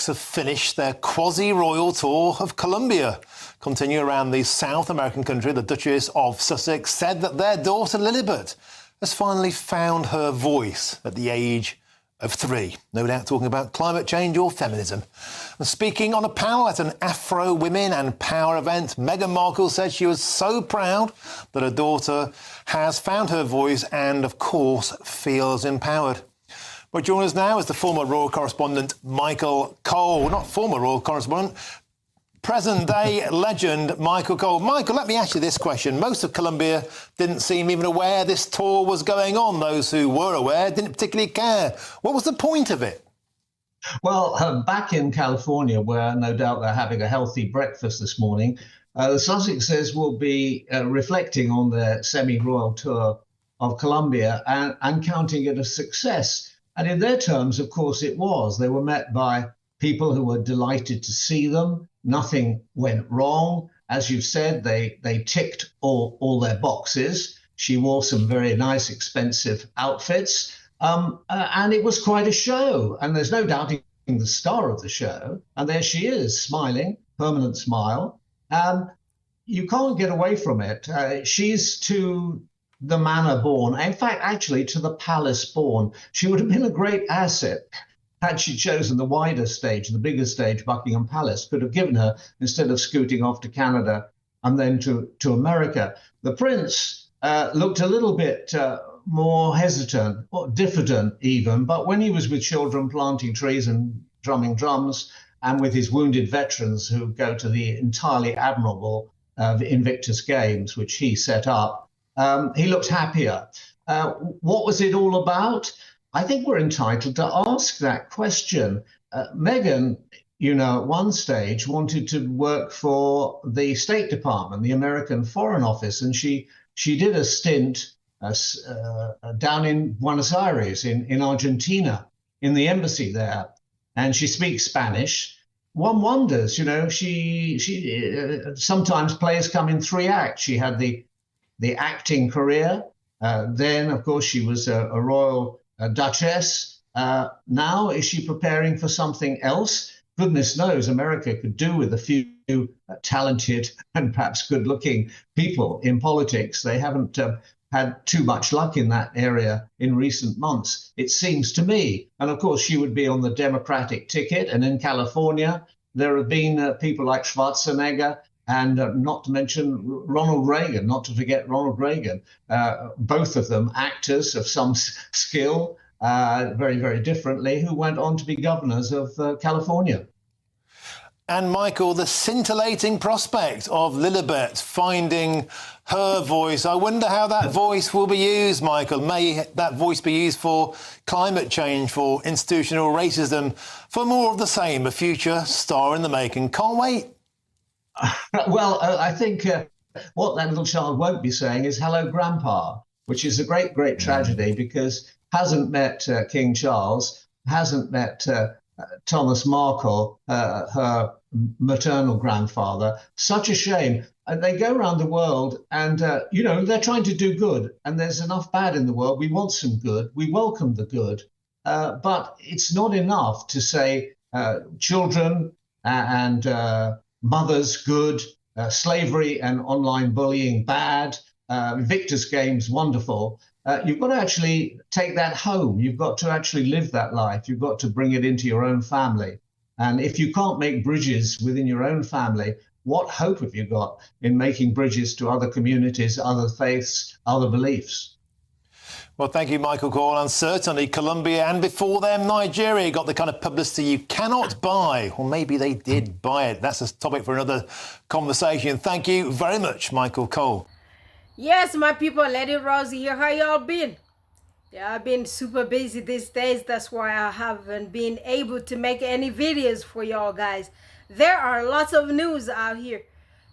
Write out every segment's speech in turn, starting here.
have finished their quasi-royal tour of Colombia. Continuing around the South American country, the Duchess of Sussex said that their daughter Lilibet has finally found her voice at the age of 3. No doubt talking about climate change or feminism. And speaking on a panel at an Afro Women and Power event, Meghan Markle said she was so proud that her daughter has found her voice and, of course, feels empowered. But joining us now is the former royal correspondent Michael Cole. Not former royal correspondent, present-day legend Michael Cole. Michael, let me ask you this question. Most of Colombia didn't seem even aware this tour was going on. Those who were aware didn't particularly care. What was the point of it? Well, back in California, where no doubt they're having a healthy breakfast this morning, the Sussexes will be reflecting on their semi-royal tour of Colombia and counting it a success. And in their terms, of course, it was. They were met by people who were delighted to see them. Nothing went wrong. As you've said, they ticked all their boxes. She wore some very nice, expensive outfits. And it was quite a show. And there's no doubting the star of the show. And there she is, smiling, permanent smile. You can't get away from it. She's to the manor born. In fact, actually, to the palace born. She would have been a great asset had she chosen the wider stage, the bigger stage. Buckingham Palace could have given her, instead of scooting off to Canada and then to America. The prince looked a little bit more hesitant, or diffident even, but when he was with children planting trees and drumming drums, and with his wounded veterans who go to the entirely admirable Invictus Games, which he set up, he looked happier. What was it all about? I think we're entitled to ask that question. Meghan, at one stage wanted to work for the State Department, the American Foreign Office, and she did a stint down in Buenos Aires, in Argentina, in the embassy there, and she speaks Spanish. One wonders, she sometimes plays come in 3 acts. She had the acting career. Then, of course, she was a royal duchess. Now, is she preparing for something else? Goodness knows, America could do with a few talented and perhaps good-looking people in politics. They haven't had too much luck in that area in recent months, it seems to me. And, of course, she would be on the Democratic ticket. And in California, there have been people like Schwarzenegger, and not to mention Ronald Reagan, not to forget Ronald Reagan, both of them actors of some skill, very, very differently, who went on to be governors of California. And, Michael, the scintillating prospect of Lilibet finding her voice. I wonder how that voice will be used, Michael. May that voice be used for climate change, for institutional racism, for more of the same, a future star in the making. Can't wait. Well, I think what that little child won't be saying is "Hello, Grandpa," which is a great, great tragedy, because hasn't met King Charles, hasn't met Thomas Markle, her maternal grandfather. Such a shame. They go around the world and, they're trying to do good. And there's enough bad in the world. We want some good. We welcome the good. But it's not enough to say children and mothers good, slavery and online bullying bad, Invictus Games wonderful. You've got to actually take that home. You've got to actually live that life. You've got to bring it into your own family. And if you can't make bridges within your own family, what hope have you got in making bridges to other communities, other faiths, other beliefs? Well, thank you, Michael Cole. And certainly Colombia, and before them, Nigeria, got the kind of publicity you cannot buy. Or maybe they did buy it. That's a topic for another conversation. Thank you very much, Michael Cole. Yes, my people, Lady Rosie here. How y'all been? Yeah, I've been super busy these days. That's why I haven't been able to make any videos for y'all guys. There are lots of news out here.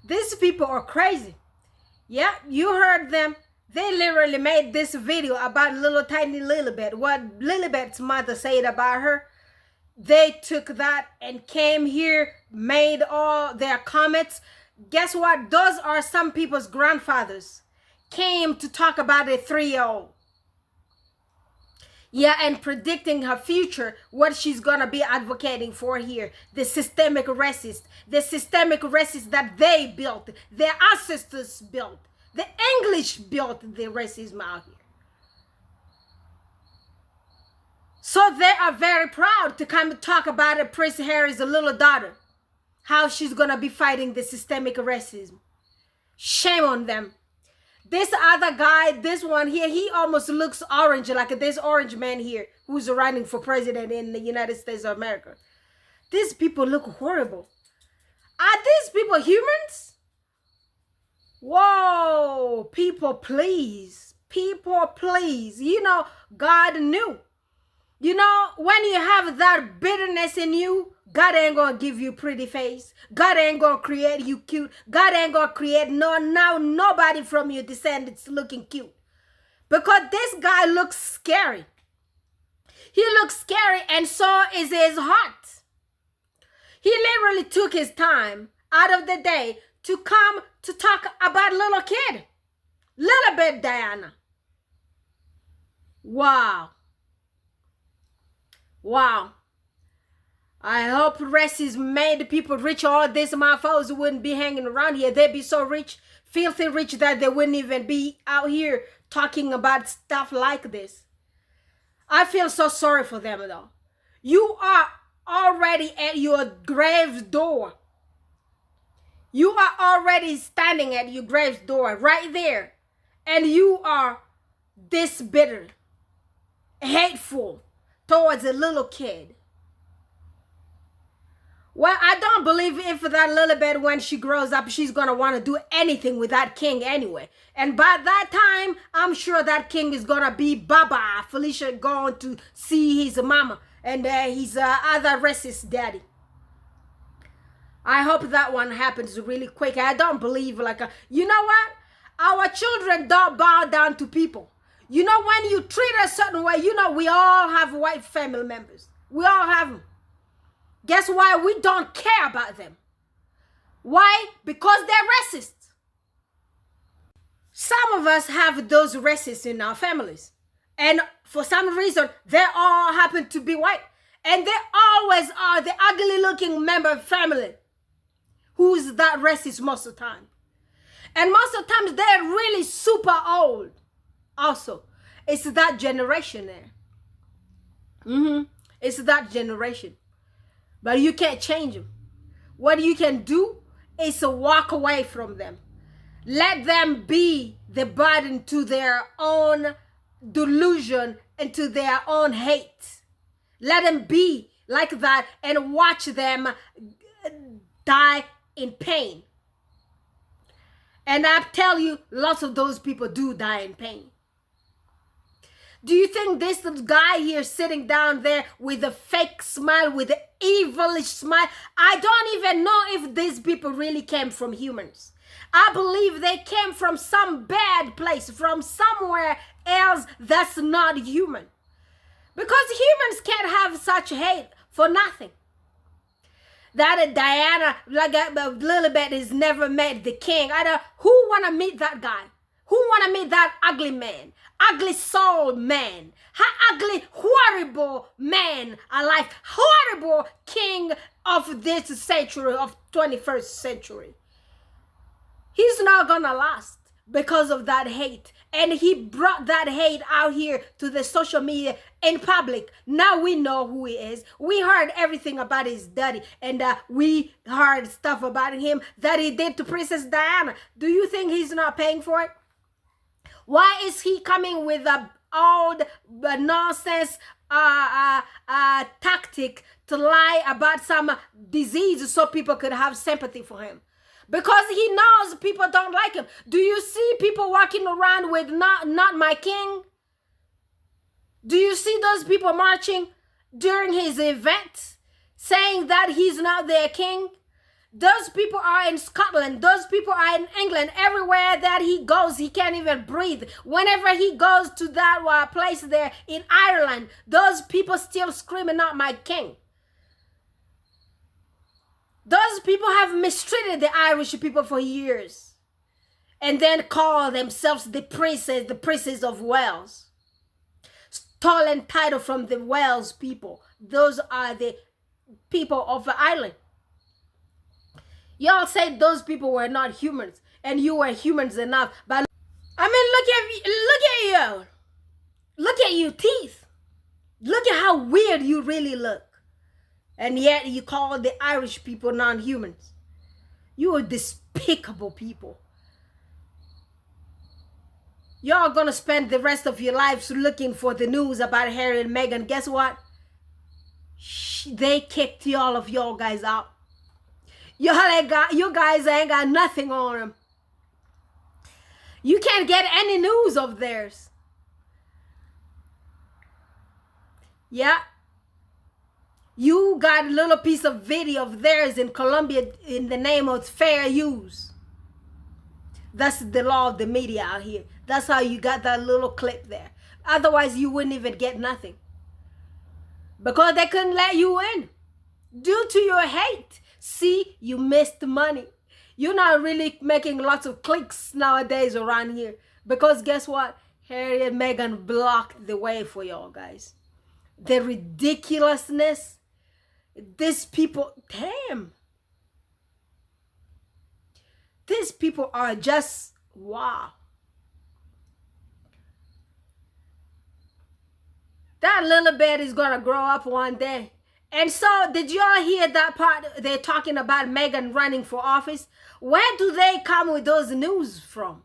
These people are crazy. Yeah, you heard them. They literally made this video about little tiny Lilibet. What Lilibet's mother said about her. They took that and came here, made all their comments. Guess what? Those are some people's grandfathers. Came to talk about a 3-year-old. Yeah, and predicting her future, what she's gonna be advocating for here. The systemic racists that they built, their ancestors built. The English built the racism out here. So they are very proud to come talk about it, Prince Harry's little daughter. How she's gonna be fighting the systemic racism. Shame on them. This other guy, this one here, he almost looks orange, like this orange man here who's running for president in the United States of America. These people look horrible. Are these people humans? Whoa, people please. People please. You know, God knew. You know, when you have that bitterness in you, God ain't gonna give you pretty face. God ain't gonna create you cute. God ain't gonna create nobody from your descendants looking cute. Because this guy looks scary. He looks scary, and so is his heart. He literally took his time out of the day to come to talk about little kid. Lilibet Diana. Wow. Wow. I hope racism made people rich. All these motherfuckers wouldn't be hanging around here. They'd be so rich, filthy rich, that they wouldn't even be out here talking about stuff like this. I feel so sorry for them though. You are already at your grave's door. You are already standing at your grave's door right there. And you are this bitter, hateful towards a little kid. Well, I don't believe if that Lilibet, when she grows up, she's going to want to do anything with that king anyway. And by that time, I'm sure that king is going to be Baba. Felicia going to see his mama and his other racist daddy. I hope that one happens really quick. I don't believe you know what? Our children don't bow down to people. You know, when you treat a certain way, you know, we all have white family members. We all have them. Guess why we don't care about them? Why? Because they're racist. Some of us have those racists in our families. And for some reason, they all happen to be white. And they always are the ugly looking member of family who's that racist most of the time. And most of the times, they're really super old. Also, it's that generation there. It's that generation. But you can't change them. What you can do is to walk away from them. Let them be the burden to their own delusion and to their own hate. Let them be like that and watch them die in pain. And I tell you, lots of those people do die in pain. Do you think this guy here sitting down there with a fake smile, with an evilish smile, I don't even know if these people really came from humans. I believe they came from some bad place, from somewhere else that's not human. Because humans can't have such hate for nothing. That Diana, like Lilibet, has never met the king. Who want to meet that guy? Who want to meet that ugly man? Ugly soul man, ugly, horrible man alive, horrible king of this century, of 21st century. He's not gonna last because of that hate. And he brought that hate out here to the social media in public. Now we know who he is. We heard everything about his daddy, and we heard stuff about him that he did to Princess Diana. Do you think he's not paying for it? Why is he coming with a old nonsense tactic to lie about some disease so people could have sympathy for him? Because he knows people don't like him. Do you see people walking around with not my king? Do you see those people marching during his event saying that he's not their king? Those people are in Scotland. Those people are in England. Everywhere that he goes, he can't even breathe. Whenever he goes to that place there in Ireland, those people still screaming, "Not my king." Those people have mistreated the Irish people for years. And then call themselves the princes of Wales. tall and title from the Wales people. Those are the people of the island. Y'all said those people were not humans, and you were humans enough. But I mean, look at you. Look at your teeth. Look at how weird you really look. And yet you call the Irish people non-humans. You are despicable people. Y'all gonna spend the rest of your lives looking for the news about Harry and Meghan. Guess what? They kicked all of y'all guys out. You guys ain't got nothing on them. You can't get any news of theirs. Yeah. You got a little piece of video of theirs in Colombia in the name of fair use. That's the law of the media out here. That's how you got that little clip there. Otherwise, you wouldn't even get nothing. Because they couldn't let you in. Due to your hate. See, you missed the money. You're not really making lots of clicks nowadays around here. Because guess what? Harry and Meghan blocked the way for y'all guys. The ridiculousness. These people, damn. These people are just, wow. That Lilibet is going to grow up one day. And so, did y'all hear that part? They're talking about Meghan running for office. Where do they come with those news from?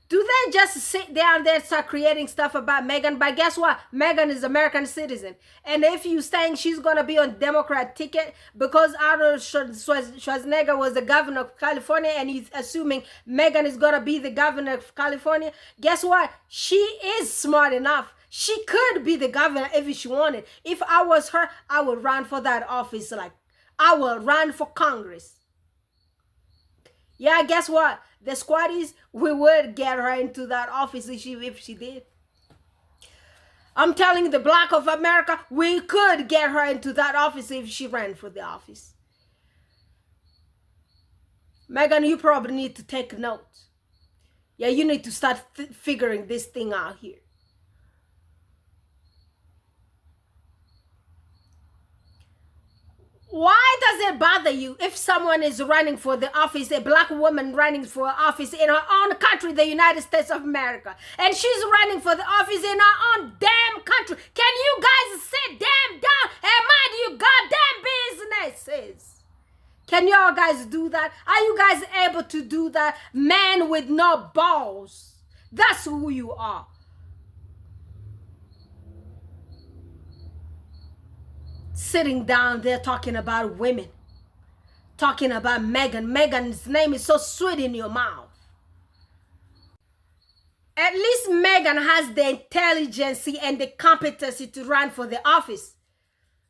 Do they just sit down there and start creating stuff about Meghan? But guess what? Meghan is American citizen. And if you saying she's going to be on Democrat ticket because Arnold Schwarzenegger was the governor of California and he's assuming Meghan is going to be the governor of California, guess what? She is smart enough. She could be the governor if she wanted. If I was her, I would run for that office. Like, I will run for Congress. Yeah, guess what? The squatties, we would get her into that office if she did. I'm telling the Black of America, we could get her into that office if she ran for the office. Meghan, you probably need to take notes. Yeah, you need to start figuring this thing out here. Why does it bother you if someone is running for the office, a Black woman running for office in her own country, the United States of America, and she's running for the office in her own damn country? Can you guys sit damn down and mind your goddamn businesses? Can y'all guys do that? Are you guys able to do that? Man with no balls. That's who you are. Sitting down there talking about women, talking about Meghan. Meghan's name is so sweet in your mouth. At least Meghan has the intelligence and the competency to run for the office.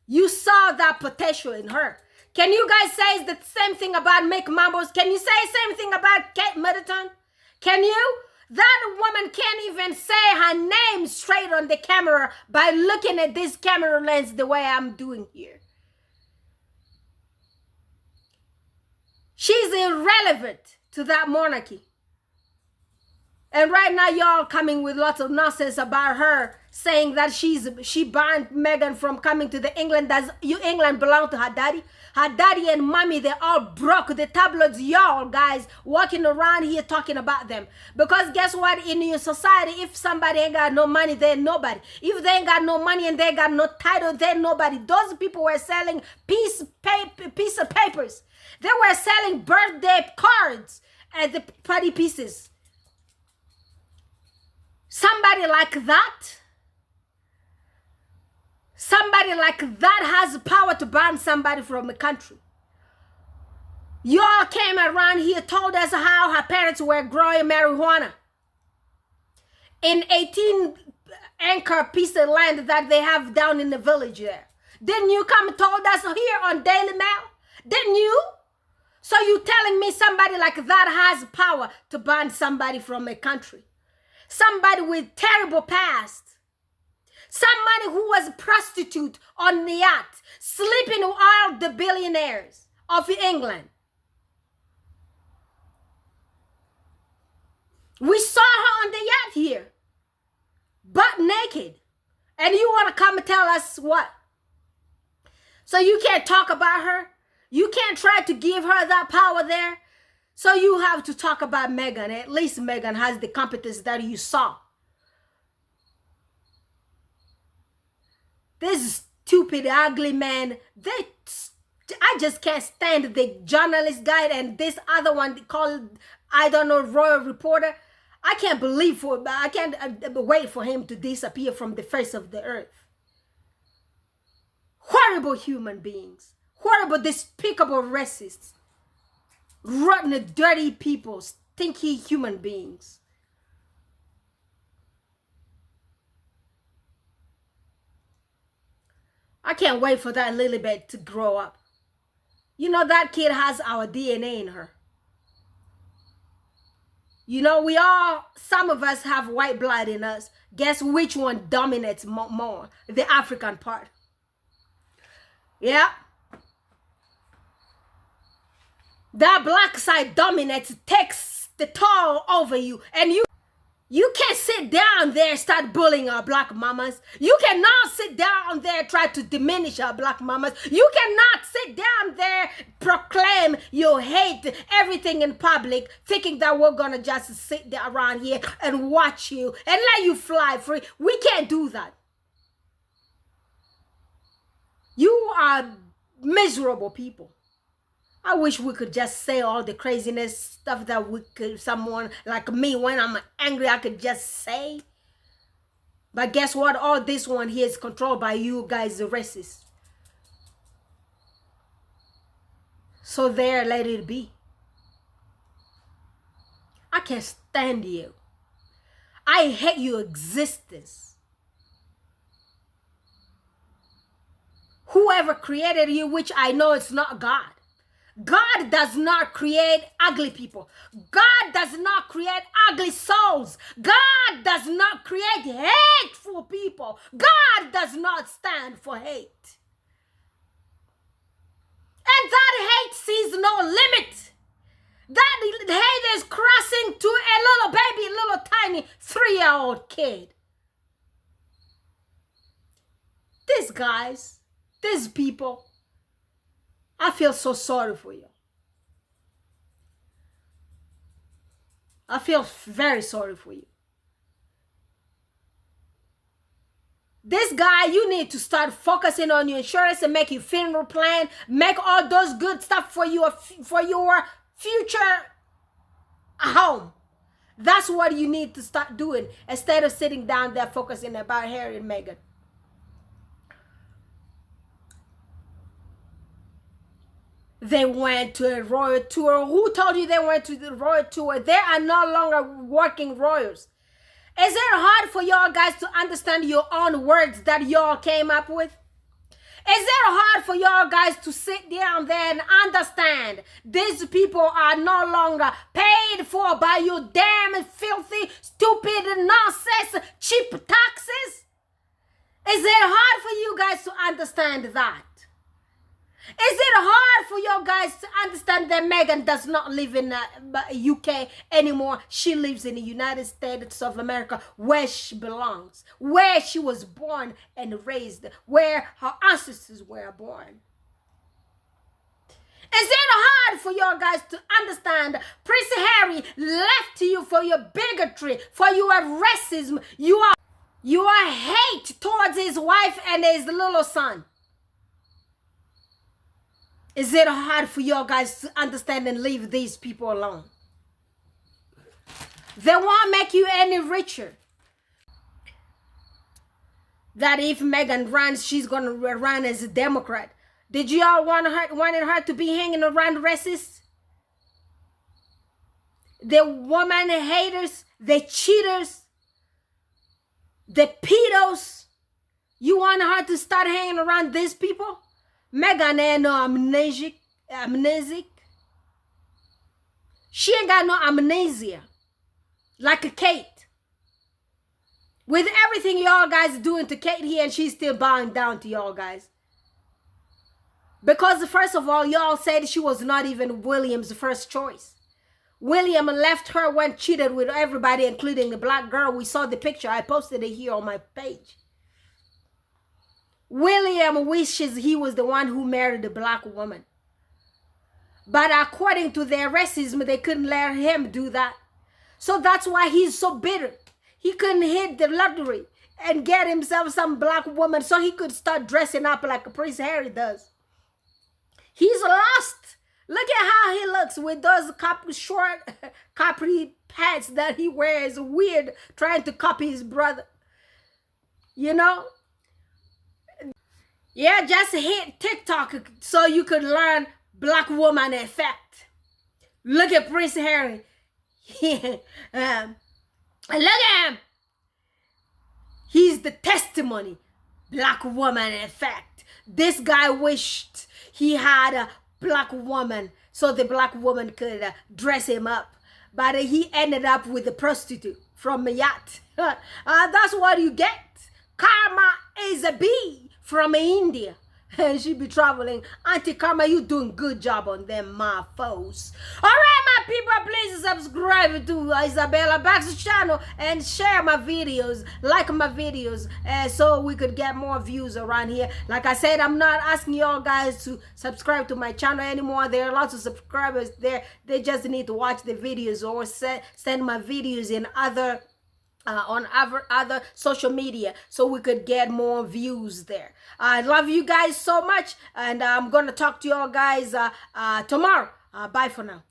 You saw that potential in her. Can you guys say the same thing about Mick Mambos? Can you say the same thing about Kate Middleton? Can you? That woman can't even say her name straight on the camera by looking at this camera lens the way I'm doing here. She's irrelevant to that monarchy. And right now y'all coming with lots of nonsense about her, saying that she banned Meghan from coming to the England. Does England belong to her daddy? Her daddy and mommy, they all broke. The tabloids, y'all guys walking around here talking about them. Because guess what? In your society, if somebody ain't got no money, they're nobody. If they ain't got no money and they got no title, they're nobody. Those people were selling piece of papers. They were selling birthday cards at the party pieces. Somebody like that, has power to ban somebody from a country. Y'all came around here, told us how her parents were growing marijuana in 18-acre piece of land that they have down in the village there. Didn't you come and told us here on Daily Mail? Didn't you? So you telling me somebody like that has power to ban somebody from a country? Somebody with terrible past. Somebody who was a prostitute on the yacht, sleeping with all the billionaires of England. We saw her on the yacht here, butt naked. And you want to come and tell us what? So you can't talk about her? You can't try to give her that power there? So you have to talk about Meghan. At least Meghan has the competence that you saw. This stupid, ugly man, I just can't stand the journalist guy and this other one called, I don't know, royal reporter. I can't I can't wait for him to disappear from the face of the earth. Horrible human beings. Horrible, despicable racists. Rotten, dirty people. Stinky human beings. I can't wait for that Lilibet to grow up. You know, that kid has our DNA in her. You know, some of us have white blood in us. Guess which one dominates more? The African part. Yeah. That black side dominates, takes the toll over you. And you can't sit down there and start bullying our black mamas. You cannot sit down there and try to diminish our black mamas. You cannot sit down there, proclaim you hate everything in public, thinking that we're going to just sit there around here and watch you and let you fly free. We can't do that. You are miserable people. I wish we could just say all the craziness stuff that someone like me, when I'm angry, I could just say. But guess what? All this one here is controlled by you guys, the racists. So there, let it be. I can't stand you. I hate your existence. Whoever created you, which I know it's not God. God does not create ugly people. God does not create ugly souls. God does not create hateful people. God does not stand for hate. And that hate sees no limit. That hate is crossing to a little baby, little tiny 3-year-old kid. These guys, these people, I feel so sorry for you. I feel very sorry for you. This guy, you need to start focusing on your insurance and make your funeral plan, make all those good stuff for your future home. That's what you need to start doing instead of sitting down there focusing about Harry and Meghan. They went to a royal tour. Who told you they went to the royal tour? They are no longer working royals. Is it hard for y'all guys to understand your own words that y'all came up with? Is it hard for y'all guys to sit down there and understand these people are no longer paid for by your damn filthy, stupid nonsense, cheap taxes? Is it hard for you guys to understand that? Is it hard for you guys to understand that Meghan does not live in the UK anymore? She lives in the United States of America, where she belongs, where she was born and raised, where her ancestors were born. Is it hard for you guys to understand Prince Harry left you for your bigotry, for your racism, your hate towards his wife and his little son? Is it hard for you guys to understand and leave these people alone? They won't make you any richer. That if Meghan runs, she's going to run as a Democrat. Did you all wanted her to be hanging around racists? The woman haters, the cheaters, the pedos. You want her to start hanging around these people? Meghan ain't no amnesic. She ain't got no amnesia like a Kate. With everything y'all guys doing to Kate here, and she's still bowing down to y'all guys. Because first of all, y'all said she was not even William's first choice. William left her, went cheated with everybody, including the black girl. We saw the picture. I posted it here on my page. William wishes he was the one who married the black woman. But according to their racism, they couldn't let him do that. So that's why he's so bitter. He couldn't hit the lottery and get himself some black woman so he could start dressing up like Prince Harry does. He's lost. Look at how he looks with those short capri pants that he wears. Weird, trying to copy his brother. You know? Yeah, just hit TikTok so you could learn black woman effect. Look at Prince Harry. Look at him. He's the testimony. Black woman effect. This guy wished he had a black woman so the black woman could dress him up. But he ended up with a prostitute from a yacht. That's what you get. Karma is a bee from India. And she be traveling. Auntie Karma, you doing good job on them, my foes. All right, my people, please subscribe to Isabella Baxter's channel and share my videos, like my videos, so we could get more views around here. Like I said, I'm not asking y'all guys to subscribe to my channel anymore. There are lots of subscribers there. They just need to watch the videos or send my videos in other on other social media so we could get more views there. I love you guys so much, and I'm gonna talk to y'all guys tomorrow. Bye for now.